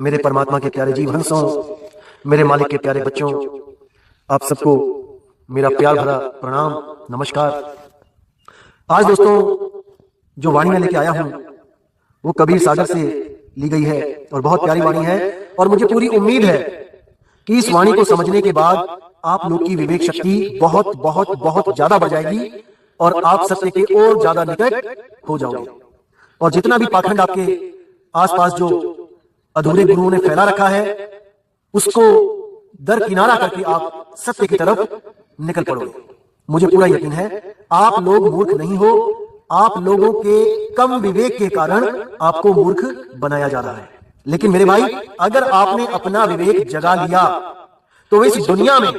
मेरे परमात्मा के प्यारे जीव हंसों, मेरे मालिक के प्यारे बच्चों, आप सबको मेरा प्यार भरा प्रणाम, नमस्कार। आज दोस्तों जो वाणी मैं लेके आया हूं वो कबीर सागर से ली गई है और बहुत प्यारी वाणी है। और मुझे पूरी उम्मीद है कि इस वाणी को समझने के बाद आप लोग की विवेक शक्ति बहुत बहुत बहुत ज्यादा बढ़ जाएगी और आप सत्य के और ज्यादा निकट हो जाओगे। और जितना भी पाखंड आपके आसपास जो अधूरे गुरुओं ने फैला रखा है उसको दरकिनारा करके आप सत्य की तरफ निकल पड़ोगे। मुझे पूरा यकीन है आप लोग मूर्ख नहीं हो, आप लोगों के कम विवेक के कारण आपको मूर्ख बनाया जा रहा है। लेकिन मेरे भाई, अगर आपने अपना विवेक जगा लिया तो इस दुनिया में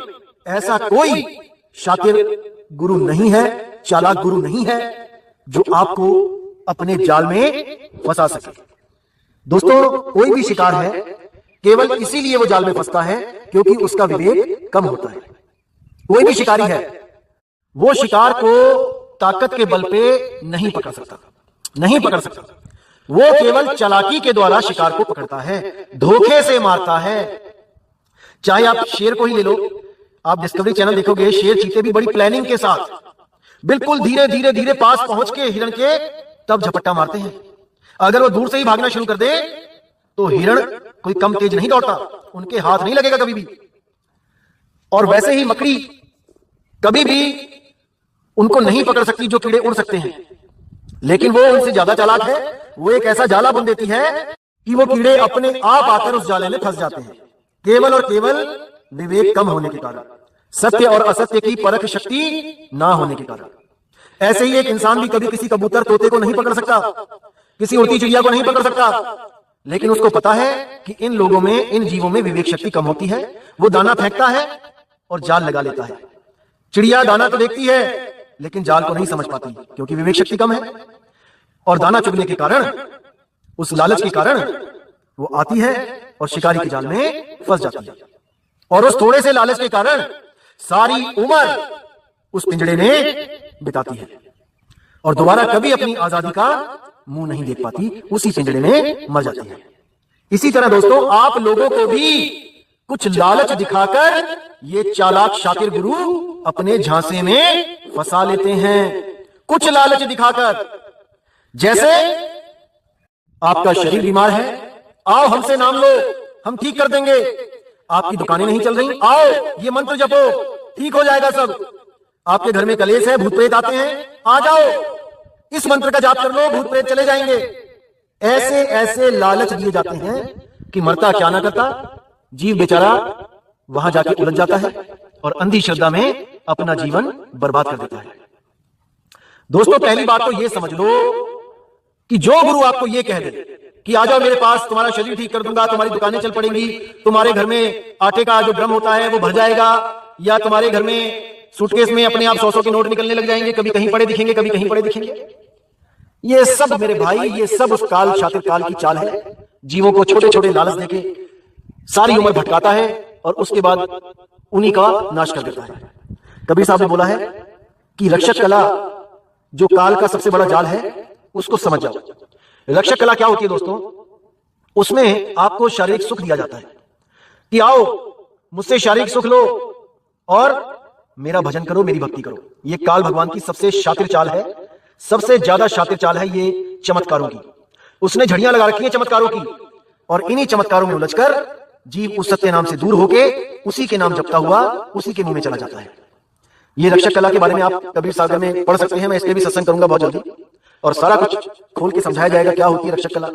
ऐसा कोई शातिर गुरु नहीं है, चालाक गुरु नहीं है जो आपको अपने जाल में फंसा सके। दोस्तों, कोई भी शिकार है केवल इसीलिए वो जाल में फंसता है क्योंकि उसका विवेक कम होता है। कोई भी शिकारी है वो शिकार को ताकत के बल पे नहीं पकड़ सकता, नहीं पकड़ सकता। वो केवल चालाकी के द्वारा शिकार को पकड़ता है, धोखे से मारता है। चाहे आप शेर को ही ले लो, आप डिस्कवरी चैनल देखोगे, शेर चीते भी बड़ी प्लानिंग के साथ बिल्कुल धीरे धीरे धीरे पास पहुंच के हिरण के तब झपट्टा मारते हैं। अगर वो दूर से ही भागना शुरू कर दे तो हिरण कोई कम तेज नहीं दौड़ता, उनके हाथ नहीं लगेगा कभी भी। और वैसे ही मकड़ी कभी भी उनको नहीं पकड़ सकती जो कीड़े उड़ सकते हैं, लेकिन वो उनसे ज्यादा चालाक है। वो एक ऐसा जाला बुन देती है कि वो कीड़े अपने आप आकर उस जाले में फंस जाते हैं, केवल और केवल विवेक कम होने के कारण, सत्य और असत्य की परख शक्ति ना होने के कारण। ऐसे ही एक इंसान भी कभी किसी कबूतर तोते को नहीं पकड़ सकता, किसी उड़ती चिड़िया को नहीं पकड़ सकता, लेकिन उसको पता है कि इन लोगों में, इन जीवों में विवेक शक्ति कम होती है। वो दाना फेंकता है और जाल लगा लेता है। चिड़िया दाना तो देखती है लेकिन जाल को नहीं समझ पाती क्योंकि विवेक शक्ति कम है। और दाना चुगने के कारण, उस लालच के कारण वो आती है और शिकारी के जाल में फंस जाती है। और उस थोड़े से लालच के कारण सारी उम्र उस पिंजड़े में बिताती है और दोबारा कभी अपनी आजादी का मुंह नहीं देख पाती, उसी पिंजड़े में मर जाती है। इसी तरह दोस्तों, आप लोगों को भी कुछ लालच दिखाकर ये चालाक शातिर गुरु अपने झांसे में फंसा लेते हैं। कुछ लालच दिखाकर, जैसे आपका शरीर बीमार है, आओ हमसे नाम लो, हम ठीक कर देंगे। आपकी दुकानें नहीं चल रही, आओ ये मंत्र जपो, ठीक हो जाएगा सब। आपके घर में कलेश है, भूत प्रेत आते हैं, आ जाओ इस मंत्र का जाप कर लो, भूत प्रेत चले जाएंगे। ऐसे ऐसे लालच दिए जाते हैं कि मरता क्या ना करता, जीव बेचारा वहां जाके उलझ जाता है और अंधी श्रद्धा में अपना जीवन बर्बाद कर देता है। दोस्तों, पहली बात तो यह समझ लो कि जो गुरु आपको यह कह दे कि आ जाओ मेरे पास, तुम्हारा शरीर ठीक कर दूंगा, तुम्हारी दुकानें चल पड़ेंगी, तुम्हारे घर में आटे का जो ड्रम होता है वो भर जाएगा, या तुम्हारे घर में सूटकेस में अपने आप 100-100 के नोट निकलने लग जाएंगे, कभी कहीं पड़े दिखेंगे, कभी कहीं पड़े दिखेंगे। ये सब मेरे भाई, ये सब उस काल, शातिर काल की चाल है। जीवों को छोटे छोटे लालच देके सारी उम्र भटकाता है और उसके बाद उन्हीं का नाश कर देता है। कबीर साहब ने बोला है कि रक्षक कला जो काल का सबसे बड़ा जाल है उसको समझ जाओ। रक्षक कला क्या होती है दोस्तों? उसमें आपको शारीरिक सुख दिया जाता है कि आओ मुझसे शारीरिक सुख लो और मेरा भजन करो, मेरी भक्ति करो। ये काल भगवान की सबसे शातिर चाल है, सबसे ज्यादा शातिर चाल है ये चमत्कारों की। उसने झड़ियां लगा रखी है चमत्कारों की और इन्हीं चमत्कारों में उलझकर जीव उस सत्य नाम से दूर होके उसी के नाम जपता हुआ उसी के मुंह में चला जाता है। ये रक्षक कला के बारे में आप कबीर सागर में पढ़ सकते हैं। मैं इसलिए भी सत्संग करूंगा बहुत जल्दी और सारा कुछ खोल के समझाया जाएगा क्या होती है रक्षक कला,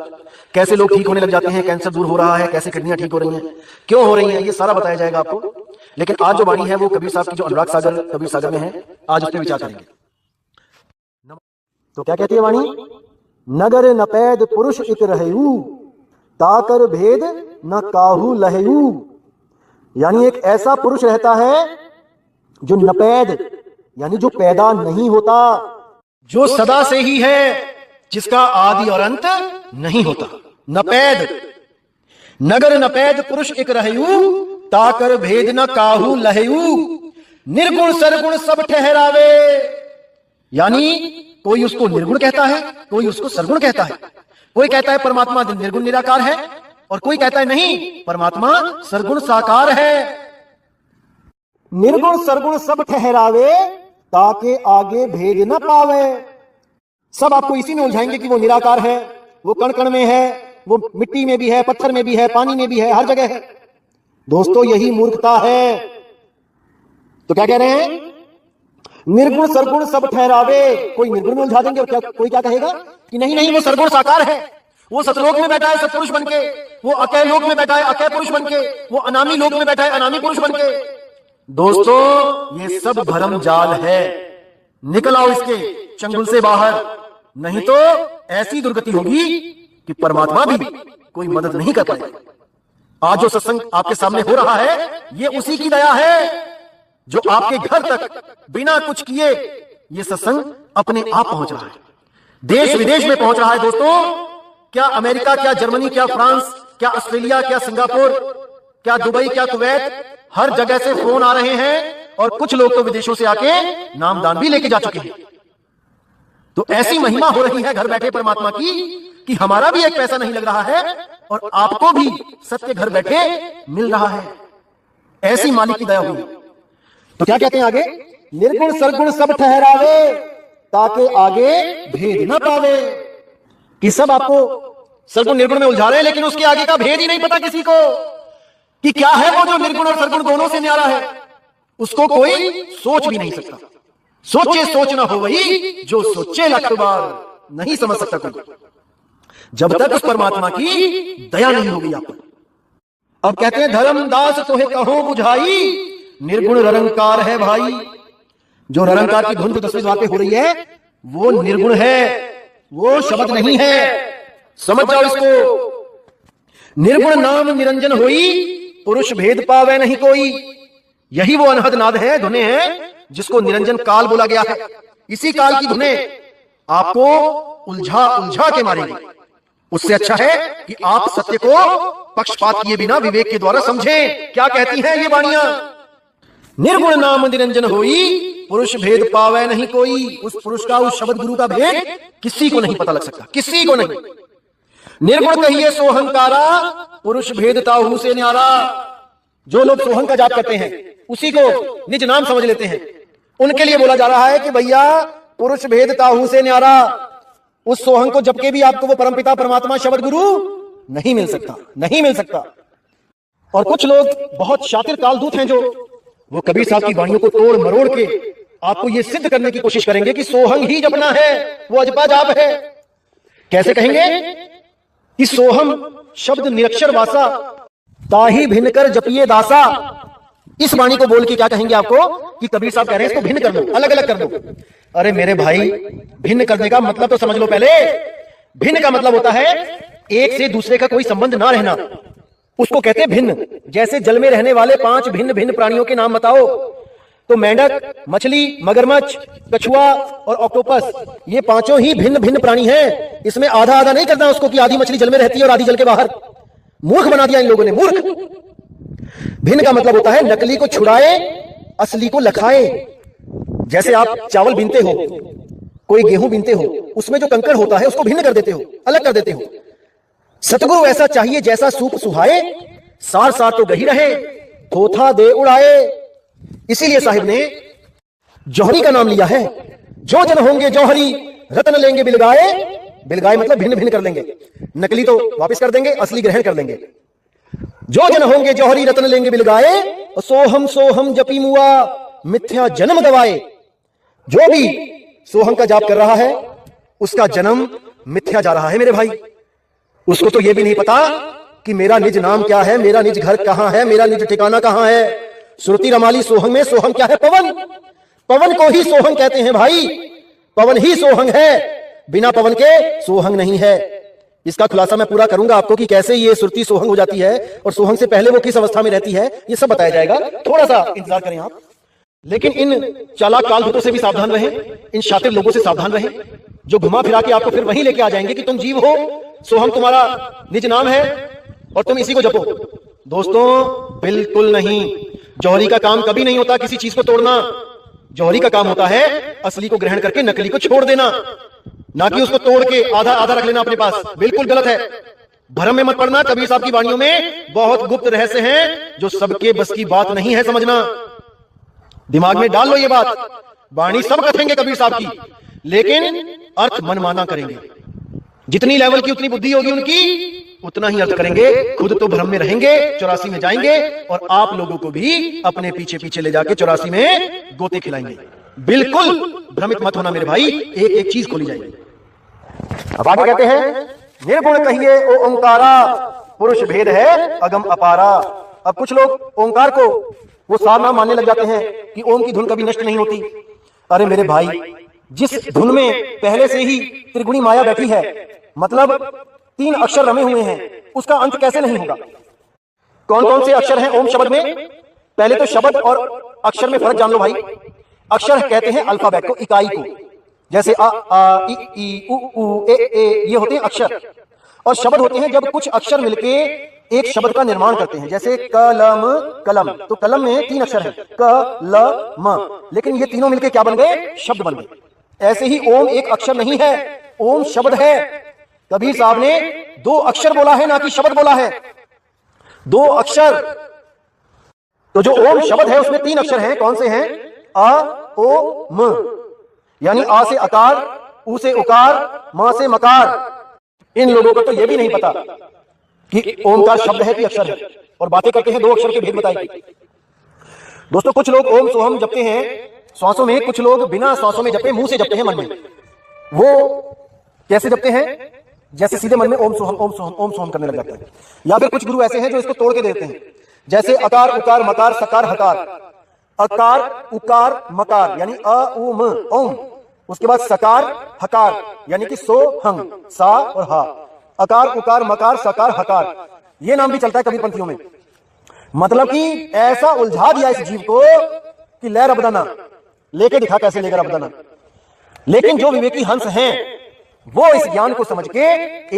कैसे लोग ठीक होने लग जाते हैं, कैंसर दूर हो रहा है, कैसे किडनियां ठीक हो रही हैं, क्यों हो रही हैं, ये सारा बताया जाएगा आपको। लेकिन आज जो वाणी है वो कबीर साहब की जो अनुराग सागर कबीर सागर में है, आज उस पर विचार करेंगे। तो क्या कहती है वाणी? नगर नपैद पुरुष इक रहयू, ताकर भेद न काहू लहयू। यानी एक ऐसा पुरुष रहता है जो नपैद यानी जो पैदा नहीं होता, जो सदा से ही है, जिसका आदि और अंत नहीं होता। नपैद, नगर नपैद पुरुष इक रहयू, ताकर भेद न काहू लहयू। निर्गुण सरगुण सब ठहरावे। यानी कोई उसको निर्गुण कहता है, कोई उसको सरगुण कहता है। कोई कहता है परमात्मा निर्गुण निराकार है, और कोई कहता है नहीं, परमात्मा सरगुण साकार है। निर्गुण सरगुण सब ठहरावे, ताके आगे भेद न पावे। सब आपको इसी में उलझाएंगे कि वो निराकार है, वो कण कण में है, वो मिट्टी में भी है, पत्थर में भी है, पानी में भी है, हर जगह है। दोस्तों यही मूर्खता है। तो क्या कह रहे हैं? निर्गुण सरगुण सब ठहरावे। कोई निर्गुण में उलझा देंगे और कोई क्या कहेगा कि नहीं नहीं वो सरगुण साकार है, वो सतलोक में बैठा है सतपुरुष बनके, वो अकय लोक में बैठा है अकय पुरुष बनके, वो अनामी लोक में बैठा है अनामी पुरुष बनके। दोस्तों ये सब भरम जाल है, निकल आओ इसके चंगुल से बाहर, नहीं तो ऐसी दुर्गति होगी कि परमात्मा भी कोई मदद नहीं कर पाएगा। आज जो सत्संग आपके सामने हो रहा है ये उसी की दया है जो आपके घर तक बिना कुछ किए ये सत्संग अपने आप पहुंच रहा है, देश विदेश में पहुंच रहा है। दोस्तों क्या अमेरिका, क्या जर्मनी, क्या फ्रांस, क्या ऑस्ट्रेलिया, क्या सिंगापुर, क्या दुबई, क्या कुवैत, हर जगह से फोन आ रहे हैं और कुछ लोग तो विदेशों से आके नामदान भी लेके जा चुके हैं। तो ऐसी महिमा हो रही है घर बैठे परमात्मा की कि हमारा भी एक पैसा नहीं लग रहा है और आपको भी सत्य घर बैठे मिल रहा है। ऐसी मालिक की दया हुई। तो क्या कहते हैं आगे? निर्गुण सरगुण सब ठहरावे, ताके आगे भेद न पावे। कि सब आपको सरगुण निर्गुण में उलझा रहे हैं लेकिन उसके आगे का भेद ही नहीं पता किसी को कि क्या है वो जो निर्गुण और सरगुण दोनों से न्यारा है। उसको कोई सोच भी नहीं सकता। सोचे सोच ना हो वही जो सोचे लाख बार, नहीं समझ सकता कोई जब तक उस परमात्मा की दया नहीं होगी आप पर। अब कहते हैं धर्मदास तोहे कहो बुझाई, निर्गुण निरंकार है भाई। जो निरंकार की धुन 10वीं बातें हो रही है वो निर्गुण है, वो शब्द नहीं है। समझ जाओ इसको। निर्गुण नाम निरंजन होई, पुरुष भेद पावे नहीं कोई। यही वो अनहद नाद है, धुने हैं जिसको निरंजन काल बोला गया है। इसी काल की धुने आपको उलझा उलझा के मारेंगे। उससे अच्छा है कि आप सत्य को पक्षपात किए बिना विवेक के द्वारा समझें। क्या कहती हैं ये वाणियां? निर्गुण नाम निरंजन होई, पुरुष भेद पावे नहीं कोई। उस पुरुष का, उस शब्द गुरु का भेद किसी को नहीं पता लग सकता, किसी को नहीं। निर्गुण कहिए सोहंकारा, पुरुष भेद ताहू से न्यारा। जो लोग सोहं का जाप करते हैं उसी को निज नाम समझ लेते हैं, उनके लिए बोला जा रहा है कि भैया पुरुष भेद ताहू से न्यारा। उस सोहं को जबकि भी आपको वो परमपिता परमात्मा शब्द गुरु नहीं मिल सकता, नहीं मिल सकता। और कुछ लोग बहुत शातिर कालदूत हैं जो वो कबीर साहब की वाणियों को तोड़ मरोड़ के आपको ये सिद्ध करने की कोशिश करेंगे कि सोहंग ही जपना है, वो अजपा जाप है। कैसे कहेंगे कि सोहम शब्द निरक्षर वासा, ताही भिन्न कर जपिए दासा। इस वाणी को बोल के क्या कहेंगे आपको कि कबीर साहब कह रहे हैं इसको भिन्न कर दो, अलग अलग कर दो। अरे मेरे भाई, भिन्न करने का मतलब तो समझ लो पहले। भिन्न का मतलब होता है एक से दूसरे का कोई संबंध ना रहना, उसको कहते हैं भिन्न। जैसे जल में रहने वाले 5 भिन्न भिन्न प्राणियों के नाम बताओ, तो मेंढक, मछली, मगरमच्छ, कछुआ और ऑक्टोपस, ये पांचों ही भिन्न भिन्न प्राणी हैं। इसमें आधा आधा नहीं करना उसको कि आधी मछली जल में रहती है और आधी जल के बाहर। मूर्ख बना दिया इन लोगों ने, मूर्ख। भिन्न का मतलब होता है नकली को छुड़ाए, असली को लखाए। जैसे आप चावल बीनते हो, कोई गेहूं बीनते हो, उसमें जो कंकड़ होता है उसको भिन्न कर देते हो, अलग कर देते हो। सतगुरु ऐसा चाहिए जैसा सूप सुहाए, सार सार तो गही रहे, थोथा दे उड़ाए। इसीलिए साहिब ने जौहरी का नाम लिया है। जो जन होंगे जौहरी, रत्न लेंगे बिलगाए। बिलगाए मतलब भिन्न भिन्न कर लेंगे, नकली तो वापस कर देंगे, असली ग्रहण कर लेंगे। जो जन होंगे जौहरी, रत्न लेंगे बिलगाए, सोहम सोहम जपी मुआ, मिथ्या जन्म गवाए। जो भी सोहम का जाप कर रहा है उसका जन्म मिथ्या जा रहा है मेरे भाई। उसको तो यह भी नहीं पता कि मेरा निज नाम क्या है, मेरा निज घर कहां है, मेरा निज ठिकाना कहां है। श्रुति रमाली सोहंग में सोहंग क्या है? पवन। पवन को ही सोहंग कहते हैं भाई। पवन ही सोहंग है, बिना पवन के सोहंग नहीं है। इसका खुलासा मैं पूरा करूंगा आपको कि कैसे ये सुरती सोहंग हो जाती है और सोहंग से पहले वो किस अवस्था में रहती है, ये सब बताया जाएगा। थोड़ा सा इंतजार करें आप। लेकिन इन चालाक कालभूतों से भी सावधान रहें, इन शातिर लोगों से सावधान रहें जो घुमा फिरा के आपको फिर वहीं लेके आ जाएंगे कि तुम जीव हो, सोहंग तुम्हारा निज नाम है और तुम इसी को जपो। दोस्तों बिल्कुल नहीं। जौहरी का काम कभी नहीं होता किसी चीज को तोड़ना। जौहरी का काम होता है असली को ग्रहण करके नकली को छोड़ देना, ना कि उसको तोड़ के आधा आधा रख लेना अपने पास। बिल्कुल गलत है। भ्रम में मत पड़ना, कबीर साहब की वाणियों में बहुत गुप्त रहस्य हैं जो सबके बस की बात नहीं है समझना। दिमाग में डाल लो ये बात। वाणी सब कथेंगे कबीर साहब की, लेकिन अर्थ मनमाना करेंगे। जितनी लेवल की उतनी बुद्धि होगी उनकी, उतना ही अर्थ करेंगे। खुद तो भ्रम में रहेंगे, 84 में जाएंगे और आप लोगों को भी अपने पीछे पीछे ले जाके 84 में गोते खिलाएंगे। बिल्कुल भ्रमित मत होना मेरे भाई, एक एक चीज खोली जाएगी। अब आगे कहते हैं, निर्गुण कहिए ओ ओंकारा, पुरुष भेद है अगम अपारा। अब कुछ लोग ओंकार को वो सारनाम मानने लग जाते हैं कि ओम की धुन कभी नष्ट नहीं होती। अरे मेरे भाई, जिस धुन में पहले से ही त्रिगुणी माया बैठी है, मतलब 3 अक्षर रमे हुए हैं, उसका अंत कैसे नहीं होगा? कौन कौन से अक्षर हैं ओम शब्द में? पहले तो शब्द और अक्षर में फर्क जान लो भाई। अक्षर कहते हैं अल्फाबेट को, इकाई को, जैसे आ आ ई उ ऊ ए ये होते हैं अक्षर। और शब्द होते हैं जब कुछ अक्षर मिलके एक शब्द का निर्माण करते हैं, जैसे कलम कलम। तो कलम में 3 अक्षर हैं, क ल म, लेकिन ये तीनों मिलके क्या बन गए? शब्द बन गए। ऐसे ही ओम एक अक्षर नहीं है, ओम शब्द है। कबीर साहब ने 2 अक्षर बोला है, ना कि शब्द बोला है। 2 अक्षर। तो जो ओम शब्द है उसमें 3 अक्षर हैं। कौन से हैं? अ ओ म, यानी आ से अकार, उ से उकार, म से मकार। इन लोगों को तो यह भी नहीं पता कि ओमकार शब्द है कि अक्षर है, और बातें करते हैं 2 अक्षर के भेद बताएगी। दोस्तों, कुछ लोग ओम सोहम जपते हैं श्वासों में, कुछ लोग बिना श्वासों में जपते, मुंह से जपते हैं मन में। वो कैसे जपते हैं? जैसे सीधे मन में ओम सोहम ओम सोहम ओम सोहम करने लग जाते हैं। या फिर कुछ गुरु ऐसे हैं जो इसको तोड़ के देते हैं, जैसे अकार उकार मकार सकार हकार। अकार उकार मकार यानी अ उ म ओम, उसके बाद सकार हकार यानी कि सो हंग सा और हा। अकार उकार मकार सकार हकार, ये नाम भी चलता है कबीर पंथियों में। मतलब कि ऐसा उलझा दिया इस जीव को कि ले रबदाना, लेके दिखा कैसे लेगा रबदाना। लेकिन जो विवेकी हंस हैं वो इस ज्ञान को समझ के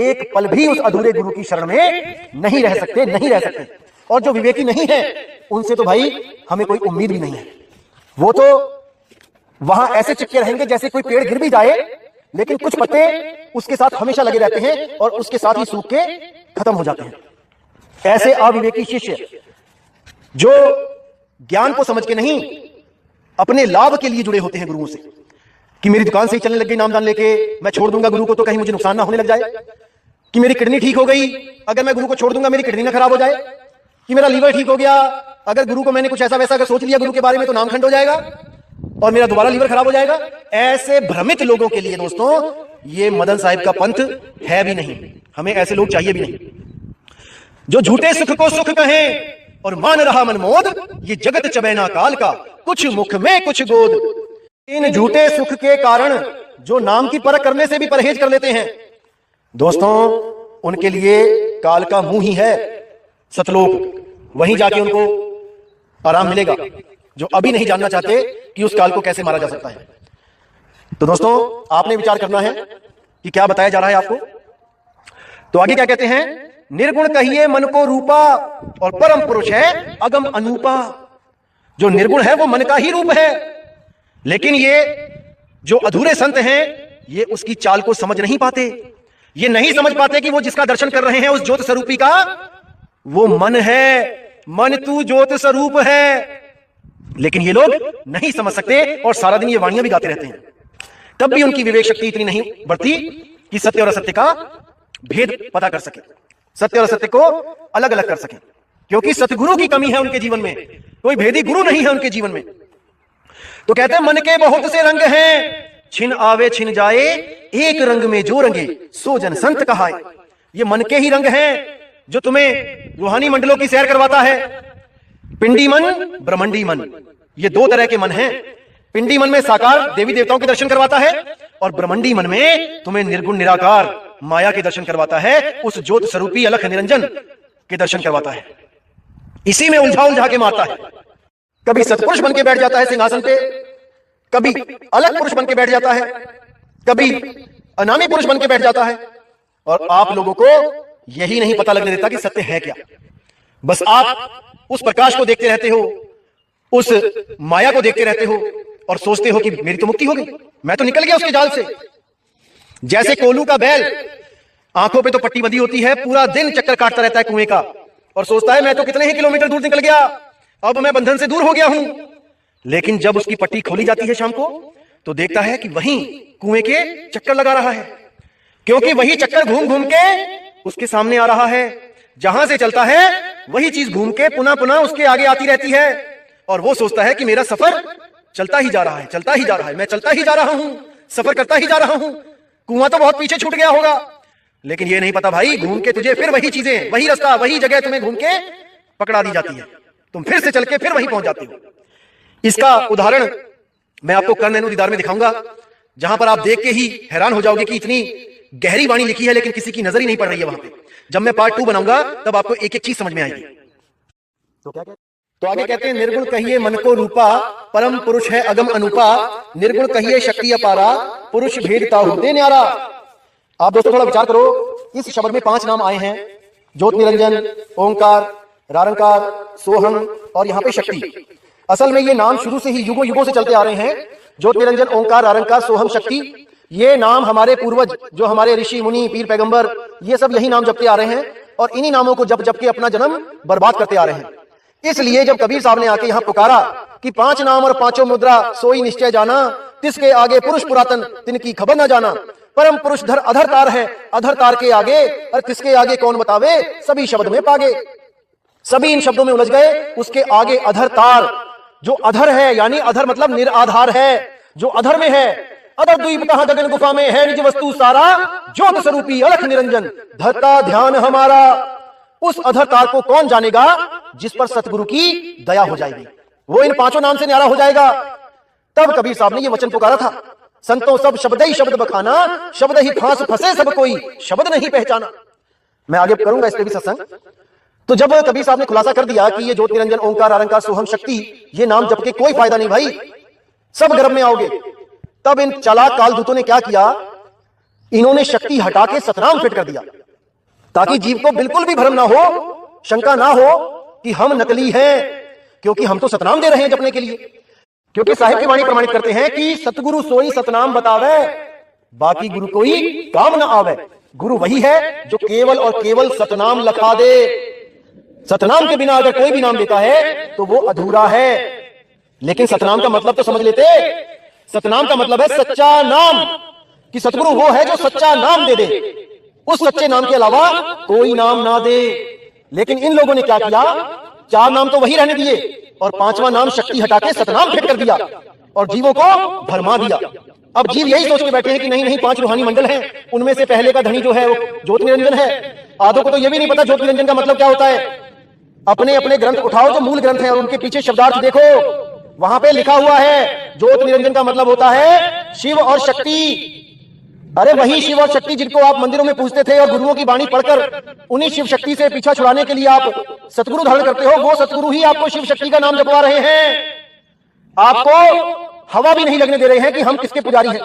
एक पल भी उस अधूरे गुरु की शरण में नहीं रह सकते, नहीं रह सकते। और जो विवेकी नहीं है उनसे तो भाई हमें कोई उम्मीद भी नहीं है। वो तो वहां ऐसे चिपके रहेंगे जैसे कोई पेड़ गिर भी जाए, लेकिन कुछ पत्ते उसके साथ हमेशा लगे रहते हैं और उसके साथ ही सूख के खत्म हो जाते हैं। ऐसे अविवेकी शिष्य जो ज्ञान को समझ के नहीं, अपने लाभ के लिए जुड़े होते हैं गुरुओं से, कि मेरी दुकान से ही चलने लग गई नामदान लेके, मैं छोड़ दूंगा गुरु को तो कहीं मुझे नुकसान ना होने लग जाए। कि मेरी किडनी ठीक हो गई, अगर मैं गुरु को छोड़ दूंगा मेरी किडनी ना खराब हो जाए। कि मेरा लीवर ठीक हो गया, अगर गुरु को मैंने कुछ ऐसा वैसा अगर सोच लिया गुरु के बारे में तो नामखंड हो जाएगा और मेरा दोबारा लीवर खराब हो जाएगा। ऐसे भ्रमित लोगों के लिए दोस्तों ये मदन साहिब का पंथ है भी नहीं, हमें ऐसे लोग चाहिए भी नहीं। जो झूठे सुख को सुख कहें और मान रहा मनमोद, ये जगत चबैना काल का, कुछ मुख में कुछ गोद। इन झूठे सुख के कारण जो नाम की परख करने से भी परहेज कर लेते हैं दोस्तों, उनके लिए काल का मुंह ही है सतलोक। वहीं जाके उनको आराम मिलेगा, जो अभी नहीं जानना चाहते कि उस काल को कैसे मारा जा सकता है। तो दोस्तों, आपने विचार करना है कि क्या बताया जा रहा है आपको। तो आगे क्या कहते हैं? निर्गुण कहिए मन को रूपा, और परम पुरुष है अगम अनूपा। जो निर्गुण है वो मन का ही रूप है, लेकिन ये जो अधूरे संत हैं ये उसकी चाल को समझ नहीं पाते। ये नहीं समझ पाते कि वो जिसका दर्शन कर रहे हैं उस ज्योत स्वरूपी का वो मन है। मन तू ज्योत स्वरूप है, लेकिन ये लोग नहीं समझ सकते और सारा दिन ये वाणियां भी गाते रहते हैं। तब भी उनकी विवेक शक्ति इतनी नहीं बढ़ती कि सत्य और असत्य का भेद पता कर सके, सत्य और असत्य को अलग अलग कर सके, क्योंकि सतगुरु की कमी है उनके जीवन में, कोई भेदी गुरु नहीं है उनके जीवन में। तो कहते हैं मन के बहुत से रंग हैं, छिन आवे छिन जाए, एक रंग में जो रंगे सो जन संत कहाए। ये मन के ही रंग हैं जो तुम्हें रूहानी मंडलों की सैर करवाता है। पिंडी मन, ब्रह्मंडी मन, ये 2 तरह के मन हैं। पिंडी मन में साकार देवी देवताओं के दर्शन करवाता है, और ब्रह्मंडी मन में तुम्हें निर्गुण निराकार माया के दर्शन करवाता है, उस ज्योत स्वरूपी अलख निरंजन के दर्शन करवाता है। इसी में उलझा उलझा के मारता है। कभी सतपुरुष बन के बैठ जाता है सिंहासन पे, कभी अलग पुरुष बन के बैठ जाता है, कभी अनामी पुरुष बन के बैठ जाता है, और आप लोगों को यही नहीं पता लगने देता कि सत्य है क्या। बस आप उस प्रकाश को देखते रहते हो, उस माया को देखते रहते हो और सोचते हो कि मेरी तो मुक्ति हो गई, मैं तो निकल गया उसके जाल से। जैसे कोलू का बैल आंखों पे तो पट्टी बंधी होती है, पूरा दिन चक्कर काटता रहता है कुएं का और सोचता है मैं तो कितने ही किलोमीटर दूर निकल गया, अब मैं बंधन से दूर हो गया हूं। लेकिन जब उसकी पट्टी खोली जाती है शाम को तो देखता है कि वहीं कुएं के चक्कर लगा रहा है, क्योंकि वही चक्कर घूम घूम के उसके सामने आ रहा है। जहां से चलता है वही चीज घूम के पुनः पुनः उसके आगे आती रहती है और वो सोचता है कि मेरा सफर चलता ही जा रहा है, चलता ही जा रहा है, मैं चलता ही जा रहा हूं, सफर करता ही जा रहा हूं, कुआं तो बहुत पीछे छूट गया होगा। लेकिन ये नहीं पता भाई, घूम के तुझे फिर वही चीजें, वही रास्ता, वही जगह तुम्हें घूम के पकड़ा दी जाती है, तुम फिर से चल के फिर वहीं पहुंच जाते हो। इसका उदाहरण मैं आपको कर्ण दीदार में दिखाऊंगा, जहां पर आप देख के ही हैरान हो जाओगे कि इतनी गहरी वाणी लिखी है लेकिन किसी की नजर ही नहीं पड़ रही है वहां पे। जब मैं पार्ट 2 बनाऊंगा तब आपको एक एक चीज समझ में आएगी। तो क्या कहते हैं? तो आगे कहते हैं, निर्गुण कहिए मन को रूपा, परम पुरुष है अगम अनुपा, निर्गुण कहिए शक्ति अपारा, पुरुष भेदता होते न्यारा। आप दोस्तों थोड़ा विचार करो, इस शब्द में 5 नाम आए हैं, ज्योत निरंजन, ओंकार, रारंकार, सोहम और यहाँ पे शक्ति। असल में ये नाम शुरू से ही युगों युगों से चलते आ रहे हैं। ज्योत निरंजन, ओंकार, रारंकार, सोहम, शक्ति, ये नाम हमारे पूर्वज, जो हमारे ऋषि मुनि, पीर पैगंबर, ये सब यही नाम जपते आ रहे हैं और इन्हीं नामों को जप जप के अपना जन्म बर्बाद करते आ रहे हैं। इसलिए जब कबीर साहब ने आके यहाँ पुकारा कि 5 नाम और 5 मुद्रा सोई निश्चय जाना, तिसके आगे पुरुष पुरातन तिनकी खबर न जाना, परम पुरुष धर अधर तार है, अधर तार के आगे और किसके आगे कौन बतावे, सभी शब्द में पागे। सभी इन शब्दों में उलझ गए, उसके आगे अधर तार, जो अधर है यानी अधर मतलब निराधार है, जो अधर में है, अधर द्वीप कहां गगन गुफा में है निज वस्तु सारा, ज्योत स्वरूपी अलख निरंजन धरता ध्यान हमारा। उस अधर तार को कौन जानेगा जिस पर सतगुरु की दया हो जाएगी, वो इन 5 नाम से न्यारा हो जाएगा। तब कबीर साहब ने ये वचन पुकारा था, संतों सब शब्द ही शब्द बखाना, शब्द ही फांस फंसे सब कोई शब्द नहीं पहचाना। मैं आगे करूंगा इस पे भी सत्संग। तो जब कबीर साहब ने खुलासा कर दिया कि ये ज्योत निरंजन, ओंकार, आरंकार, सोहम, शक्ति, ये नाम जप के कोई फायदा नहीं भाई, सब गर्भ में आओगे, तब इन चालाक कालदूतों ने क्या किया, इन्होंने शक्ति हटा के सतनाम फिट कर दिया, ताकि जीव को बिल्कुल भी भ्रम ना हो, शंका ना हो कि हम नकली हैं, क्योंकि हम तो सतनाम दे रहे हैं जपने के लिए। क्योंकि साहिब की वाणी प्रमाणित करते हैं कि सतगुरु सोई सतनाम बतावे, बाकी गुरु कोई काम ना आवे। गुरु वही है जो केवल और केवल सतनाम लखा दे। सतनाम के बिना अगर कोई भी नाम देता है तो वो अधूरा है। लेकिन सतनाम का मतलब तो समझ लेते, सतनाम का मतलब है सच्चा नाम, कि सतगुरु वो है जो सच्चा नाम दे दे, उस सच्चे नाम के अलावा कोई नाम ना दे। लेकिन इन लोगों ने क्या किया, 4 नाम तो वही रहने दिए और 5वां नाम शक्ति हटा के सतनाम फिट कर दिया और जीवों को भरमा दिया। अब जीव यही सोच के बैठे हैं कि नहीं नहीं 5 रूहानी मंडल हैं, उनमें से पहले का धनी जो है वो ज्योत निरंजन है। आधों को तो ये भी नहीं पता ज्योत निरंजन का मतलब क्या होता है। अपने अपने ग्रंथ उठाओ जो मूल ग्रंथ हैं और उनके पीछे शब्दार्थ देखो, वहां पे लिखा हुआ है ज्योत निरंजन का मतलब होता है शिव और शक्ति। अरे वही शिव और शक्ति जिनको आप मंदिरों में पूजते थे और गुरुओं की वाणी पढ़कर उन्हीं शिव शक्ति से पीछा छुड़ाने के लिए आप सतगुरु धारण करते हो, वो सतगुरु ही आपको शिव शक्ति का नाम जपवा रहे हैं। आपको हवा भी नहीं लगने दे रहे हैं कि हम किसके पुजारी हैं।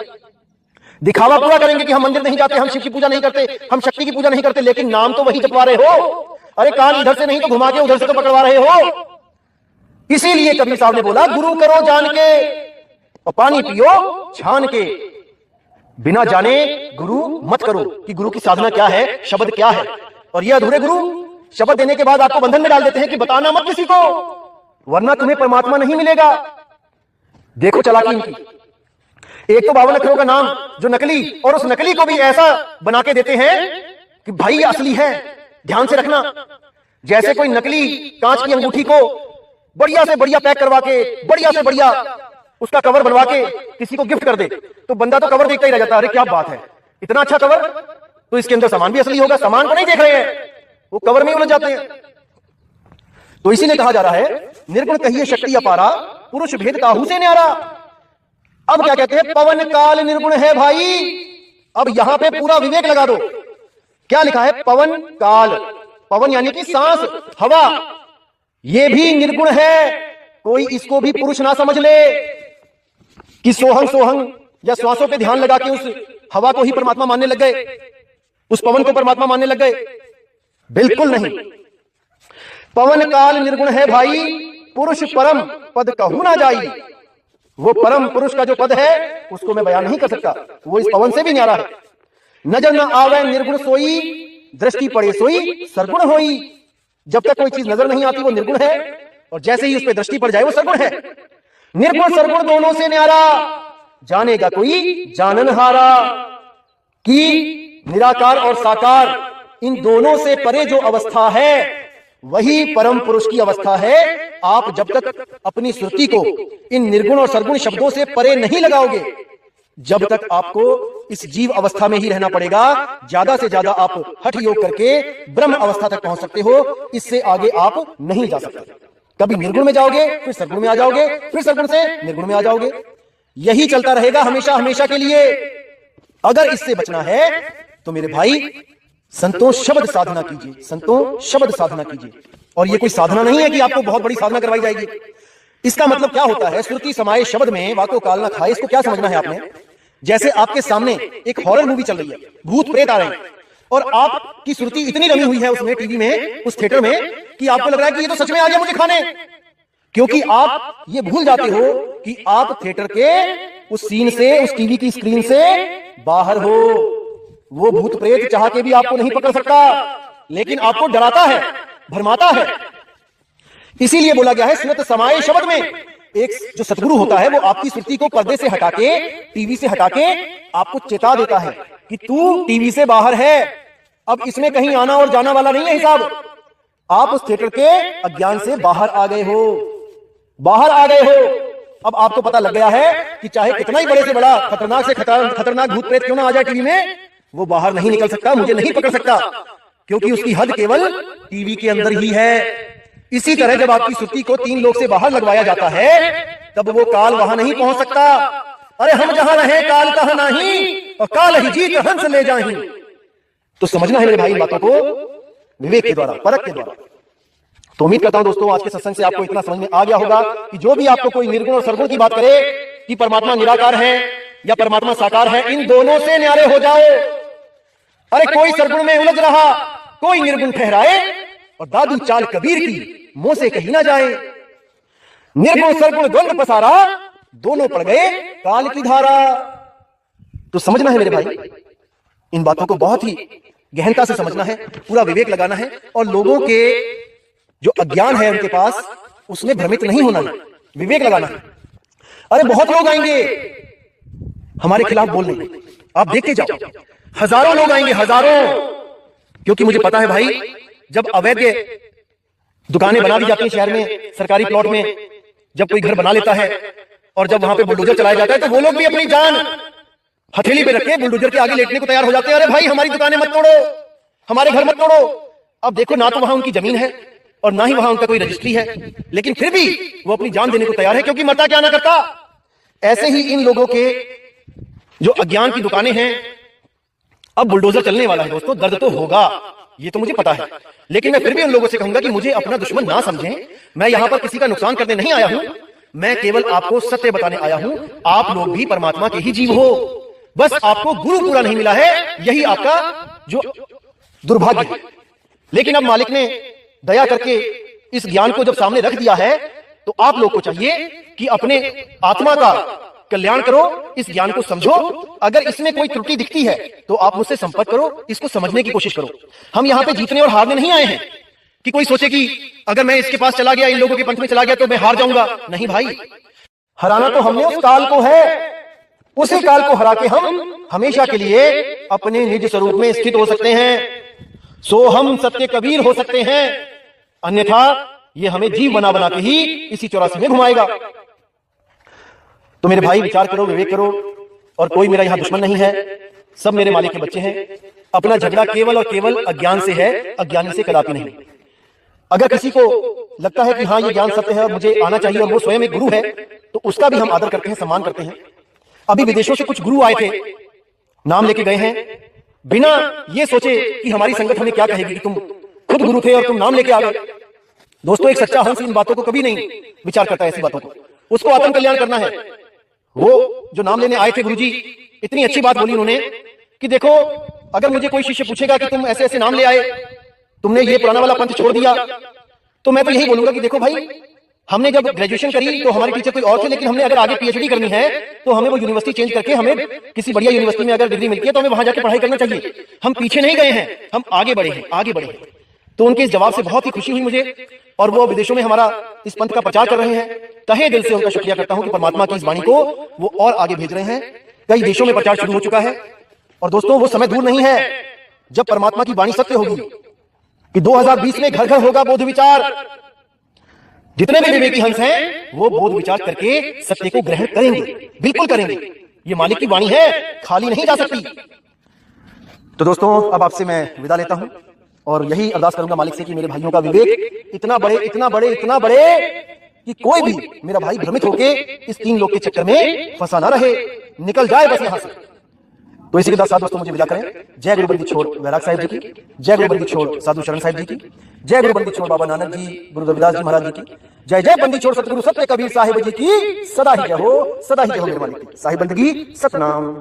दिखावा पूरा करेंगे कि हम मंदिर नहीं जाते, हम शिव की पूजा नहीं करते, हम शक्ति की पूजा नहीं करते, लेकिन नाम तो वही जपवा रहे हो। अरे कान इधर से नहीं तो घुमा के उधर से तो पकड़वा रहे हो। इसीलिए कबीर साहब ने बोला गुरु करो जान के और पानी पियो छान के। बिना जाने गुरु मत करो कि गुरु की साधना क्या है, शब्द क्या है। और ये अधूरे गुरु शब्द देने के बाद आपको बंधन में डाल देते हैं कि बताना मत किसी को, वरना तुम्हें परमात्मा नहीं मिलेगा। देखो चालाकी इनकी, एक तो 52 अक्षरों का नाम जो नकली, और उस नकली को भी ऐसा बना के देते हैं कि भाई ये असली है। ध्यान से रखना, जैसे कोई नकली कांच की अंगूठी को बढ़िया से बढ़िया पैक करवा के बढ़िया से बढ़िया उसका कवर बनवा के किसी को गिफ्ट कर दे तो बंदा तो कवर देखता ही रह जाता है, अरे क्या बात है, इतना अच्छा कवर, तो इसके अंदर सामान भी असली होगा। सामान को नहीं देख रहे हैं, वो कवर में उलझ जाते हैं। तो इसीलिए कहा जा रहा है निर्गुण कहिए शक्ति अपारा, पुरुष भेद काहू से न्यारा। अब क्या कहते हैं, पवन काल निर्गुण है भाई। अब यहां पे पूरा विवेक लगा दो, क्या लिखा है, पवन काल, पवन यानी कि सांस, हवा, ये भी निर्गुण है। कोई इसको भी पुरुष ना समझ ले कि सोहंग सोहंग या श्वासों पे ध्यान लगा के उस हवा को ही परमात्मा मानने लग गए, उस पवन को परमात्मा मानने लग गए। बिल्कुल नहीं। पवन काल निर्गुण है भाई, पुरुष परम पद कहू ना जाई। वो परम पुरुष का जो पद है उसको मैं बयान नहीं कर सकता, वो इस पवन से भी न्यारा है। नजर न आवे निर्गुण सोई, दृष्टि पड़े सोई सरगुण होई। जब तक कोई चीज नजर नहीं आती वो निर्गुण है, और जैसे ही उस पर दृष्टि पड़ जाए वो सरगुण है। निर्गुण सरगुण दोनों से न्यारा, जानेगा कोई जाननहारा। कि निराकार और साकार इन दोनों से परे जो अवस्था है वही परम पुरुष की अवस्था है। आप जब तक अपनी श्रुति को इन निर्गुण और सरगुण शब्दों से परे नहीं लगाओगे, जब तक आपको इस जीव अवस्था में ही रहना पड़ेगा। ज्यादा से ज्यादा आप हठ योग करके ब्रह्म अवस्था तक पहुंच सकते हो, इससे आगे आप नहीं जा सकते। कभी निर्गुण में जाओगे, फिर सरगुण में आ जाओगे, फिर सरगुण से निर्गुण में आ जाओगे। यही चलता रहेगा हमेशा हमेशा के लिए। अगर इससे बचना है तो मेरे भाई संतोष शब्द साधना कीजिए, संतोष शब्द साधना कीजिए। और ये कोई साधना नहीं है कि आपको बहुत बड़ी साधना करवाई जाएगी। इसका मतलब क्या होता है? श्रुति समाये शब्द में वाको काल ना खाए। इसको क्या समझना है आपने? जैसे आपके सामने एक हॉरर मूवी चल रही है, भूत प्रेत आ रहे हैं, और आपकी श्रुति इतनी रमी हुई है उसमें, टीवी में, उस थिएटर में, कि आपको लग रहा है कि ये तो सच में आ गया मुझे खाने। क्योंकि आप ये भूल जाते हो कि आप थिएटर के उस सीन से, उस टीवी की स्क्रीन से बाहर हो। वो भूत प्रेत चाह के भी आपको नहीं पकड़ सकता, लेकिन आपको डराता है, भरमाता है। इसीलिए बोला गया है श्रुत समाये शब्द में। एक जो सतगुरु होता है वो आपकी श्रुति को पर्दे से हटा के, टीवी से हटा के आपको चेता देता है कि तू टीवी से बाहर है, अब इसमें कहीं आना और जाना वाला नहीं है हिसाब। आप उस थिएटर के अज्ञान से बाहर आ गए हो, बाहर आ गए हो। अब आपको पता लग गया है कि चाहे कितना ही बड़े से बड़ा खतरनाक से खतरनाक भूत प्रेत क्यों ना आ जाए टीवी में, वो बाहर नहीं निकल सकता, मुझे नहीं पकड़ सकता, क्योंकि उसकी हद केवल टीवी के अंदर ही है। इसी तरह जब आपकी श्रुति को 3 लोग से बाहर लगवाया जाता है, तब वो काल वहां नहीं पहुंच सकता। अरे हम जहां रहे काल कहां नहीं, और काल ही जीत हंस ले जाही। तो समझना है मेरे भाई बातों को विवेक के द्वारा, परख के द्वारा। तो उम्मीद करता हूं दोस्तों आज के सत्संग से आपको इतना समझ में आ गया होगा कि जो भी आपको कोई निर्गुण और सरगुण की बात करे कि परमात्मा निराकार है या परमात्मा साकार है, इन दोनों से न्यारे हो जाओ। अरे कोई सरगुण में उलझ रहा, कोई निर्गुण ठहराए, और दादू चाल कबीर की मुंह से कही ना जाए। निर्गुण सरगुण द्वंद पसारा, दोनों पड़ गए काल की धारा। तो समझना है मेरे भाई, इन बातों को बहुत ही गहनता से समझना है, पूरा विवेक लगाना है, और लोगों के जो अज्ञान है उनके पास, उसमें भ्रमित नहीं होना है, विवेक लगाना है। अरे बहुत लोग आएंगे हमारे खिलाफ बोलने, आप देखते जाओ, हजारों लोग आएंगे, हजारों। क्योंकि मुझे पता है भाई, जब अवैध दुकानें बना दी जाती हैं शहर में, सरकारी प्लॉट में, जब कोई घर बना लेता है और जब वहां पे बुलडोजर चलाया जाता है, तो वो लोग भी अपनी जान हथेली पे रखे बुलडोजर के आगे लेटने को तैयार हो जाते हैं। अरे भाई हमारी दुकानें मत तोड़ो, हमारे घर मत तोड़ो। अब देखो, ना तो वहां उनकी जमीन है और ना ही वहां उनका कोई रजिस्ट्री है, लेकिन फिर भी वो अपनी जान देने को तैयार है, क्योंकि मरता क्या ना करता। ऐसे ही इन लोगों के जो अज्ञान की दुकानें हैं, अब बुलडोजर चलने वाला है दोस्तों, दर्द तो होगा, ये तो मुझे पता है। लेकिन मैं फिर भी उन लोगों से कहूंगा कि मुझे अपना दुश्मन ना समझें। मैं यहां पर किसी का नुकसान करने नहीं आया हूं, मैं केवल आपको सत्य बताने आया हूं। आप लोग भी परमात्मा के ही जीव हो, बस आपको गुरु पूरा नहीं मिला है, यही आपका जो दुर्भाग्य है। लेकिन अब मालिक ने दया करके इस ज्ञान को जब सामने रख दिया है, तो आप लोग को चाहिए कि अपने आत्मा का कल्याण करो, इस ज्ञान को समझो। अगर इसमें कोई त्रुटि दिखती है तो आप मुझसे संपर्क करो, इसको समझने की कोशिश करो। हम यहां पे जीतने और हारने नहीं आए हैं कि कोई सोचे कि अगर मैं इसके पास चला गया, इन लोगों के पंथ में चला गया, तो मैं हार जाऊंगा। नहीं भाई, हराना तो हमने उस काल को है, उसी काल को हरा के हम हमेशा के लिए अपने निज स्वरूप में स्थित हो सकते हैं। सो हम सत्य कबीर हो सकते हैं, अन्यथा ये हमें जीव बना बना के ही इसी 84 में घुमाएगा। तो मेरे भाई विचार करो, विवेक करो, और कोई मेरा यहां दुश्मन नहीं है, सब मेरे मालिक के बच्चे हैं। अपना झगड़ा केवल और केवल अज्ञान से है, अज्ञानी से कदापि नहीं। अगर किसी को लगता है कि हाँ ये ज्ञान सत्य है और मुझे आना चाहिए, और वो स्वयं एक गुरु है, तो उसका भी हम आदर करते हैं, सम्मान करते हैं। अभी विदेशों से कुछ गुरु आए थे, नाम लेके गए हैं, बिना ये सोचे कि हमारी संगत हमें क्या कहेगी कि तुम खुद गुरु थे और तुम नाम लेके आ गए। दोस्तों, एक सच्चा हंस इन बातों को कभी नहीं विचार करता है, ऐसी बातों को। उसको आत्म कल्याण करना है। वो जो नाम लेने आए थे गुरुजी, इतनी अच्छी बात बोली उन्होंने कि देखो, अगर मुझे कोई शिष्य पूछेगा कि तुम ऐसे ऐसे नाम ले आए, तुमने ये पुराना वाला पंथ छोड़ दिया, तो मैं तो यही बोलूंगा कि देखो भाई, हमने जब ग्रेजुएशन करी तो हमारे टीचर कोई और थे, लेकिन हमने अगर आगे पीएचडी करनी है तो हमें वो यूनिवर्सिटी चेंज करके हमें किसी बढ़िया यूनिवर्सिटी में अगर डिग्री मिलती है तो हमें वहां जाके पढ़ाई करना चाहिए। हम पीछे नहीं गए हैं, हम आगे बढ़े हैं, आगे बढ़े हैं। तो उनके इस जवाब से बहुत ही खुशी हुई मुझे, और वो विदेशों में हमारा इस पंथ का प्रचार कर रहे हैं। तहे दिल से उनका शुक्रिया करता हूं कि परमात्मा की इस वाणी को वो और आगे भेज रहे हैं। कई देशों में प्रचार शुरू हो चुका है, और दोस्तों वो समय दूर नहीं है जब परमात्मा की वाणी सत्य होगी कि 2020 में घर घर होगा बोध विचार। जितने भी विवेकी हंस हैं वो बोध विचार करके सत्य को ग्रहण करेंगे, बिल्कुल करेंगे। ये मालिक की वाणी है, खाली नहीं जा सकती। तो दोस्तों अब आपसे मैं विदा लेता हूं, और यही अरदास करूंगा मालिक से कि मेरे भाइयों का विवेक इतना बढ़े, इतना बढ़े, इतना बढ़े कि कोई भी मेरा भाई भ्रमित होके इस 3 लोग के चक्कर में फंसा ना रहे, निकल जाए बस यहां से। तो इसी के साथ दोस्तों मुझे विदा करें। जय गुरु बंदी छोड़ वैराग साहिब जी की, जय गुरु बंदी छोड़ साधु शरण साहिब जी की, जय गुरु बंदी छोड़ बाबा नानक जी, गुरु रविदास जी महाराज जी की, जय जय बंदी छोड़ सतगुरु सत्य कबीर साहिब जी की। सदा ही जय हो, सदा ही जय हो मेरे मालिक की। साहिब बंदगी सतनाम।